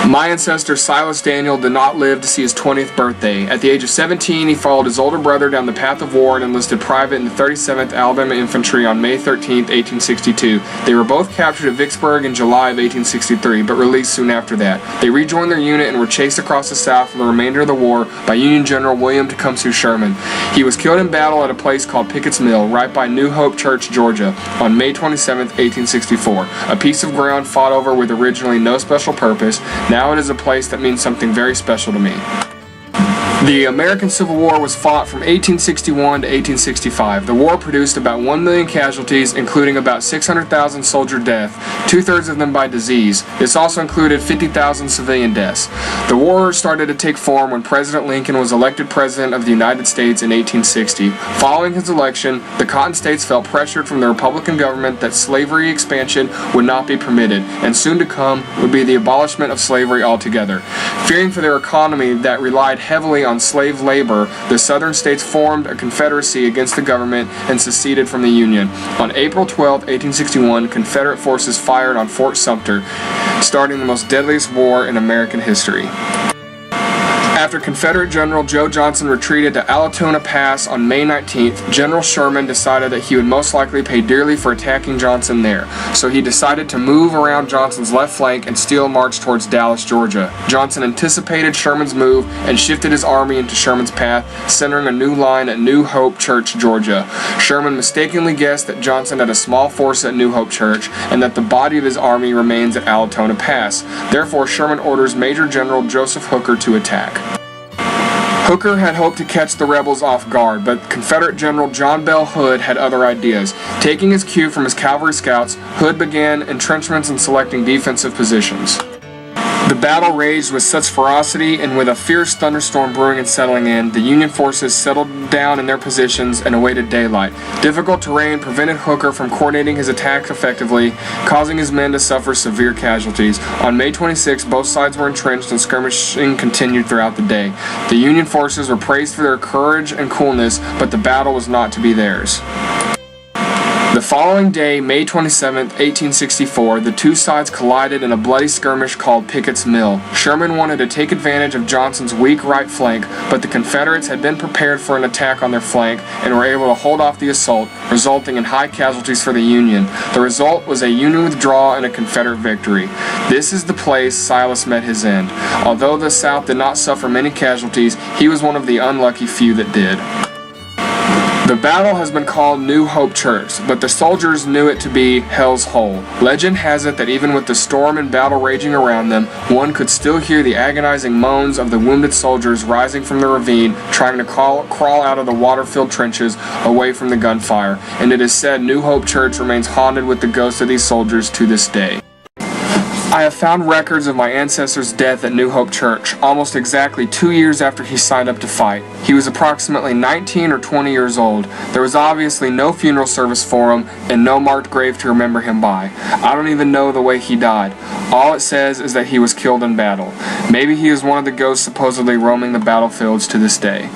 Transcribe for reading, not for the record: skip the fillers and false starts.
My ancestor Silas Daniel did not live to see his 20th birthday. At the age of 17, he followed his older brother down the path of war and enlisted private in the 37th Alabama Infantry on May 13, 1862. They were both captured at Vicksburg in July of 1863, but released soon after that. They rejoined their unit and were chased across the South for the remainder of the war by Union General William Tecumseh Sherman. He was killed in battle at a place called Pickett's Mill, right by New Hope Church, Georgia, on May 27, 1864. A piece of ground fought over with originally no special purpose. Now it is a place that means something very special to me. The American Civil War was fought from 1861 to 1865. The war produced about 1 million casualties, including about 600,000 soldier deaths, 2/3 of them by disease. This also included 50,000 civilian deaths. The war started to take form when President Lincoln was elected President of the United States in 1860. Following his election, the Cotton States felt pressured from the Republican government that slavery expansion would not be permitted, and soon to come would be the abolishment of slavery altogether. Fearing for their economy that relied heavily on slave labor, the southern states formed a confederacy against the government and seceded from the Union. On April 12, 1861, Confederate forces fired on Fort Sumter, starting the most deadliest war in American history. After Confederate General Joe Johnston retreated to Allatoona Pass on May 19th, General Sherman decided that he would most likely pay dearly for attacking Johnston there, so he decided to move around Johnston's left flank and steal march towards Dallas, Georgia. Johnston anticipated Sherman's move and shifted his army into Sherman's path, centering a new line at New Hope Church, Georgia. Sherman mistakenly guessed that Johnston had a small force at New Hope Church and that the body of his army remains at Allatoona Pass. Therefore, Sherman orders Major General Joseph Hooker to attack. Hooker had hoped to catch the rebels off guard, but Confederate General John Bell Hood had other ideas. Taking his cue from his cavalry scouts, Hood began entrenchments and selecting defensive positions. The battle raged with such ferocity, and with a fierce thunderstorm brewing and settling in, the Union forces settled down in their positions and awaited daylight. Difficult terrain prevented Hooker from coordinating his attack effectively, causing his men to suffer severe casualties. On May 26, both sides were entrenched and skirmishing continued throughout the day. The Union forces were praised for their courage and coolness, but the battle was not to be theirs. The following day, May 27, 1864, the two sides collided in a bloody skirmish called Pickett's Mill. Sherman wanted to take advantage of Johnston's weak right flank, but the Confederates had been prepared for an attack on their flank and were able to hold off the assault, resulting in high casualties for the Union. The result was a Union withdrawal and a Confederate victory. This is the place Silas met his end. Although the South did not suffer many casualties, he was one of the unlucky few that did. The battle has been called New Hope Church, but the soldiers knew it to be Hell's Hole. Legend has it that even with the storm and battle raging around them, one could still hear the agonizing moans of the wounded soldiers rising from the ravine, trying to crawl out of the water-filled trenches away from the gunfire, and it is said New Hope Church remains haunted with the ghosts of these soldiers to this day. I have found records of my ancestor's death at New Hope Church, almost exactly 2 years after he signed up to fight. He was approximately 19 or 20 years old. There was obviously no funeral service for him and no marked grave to remember him by. I don't even know the way he died. All it says is that he was killed in battle. Maybe he is one of the ghosts supposedly roaming the battlefields to this day.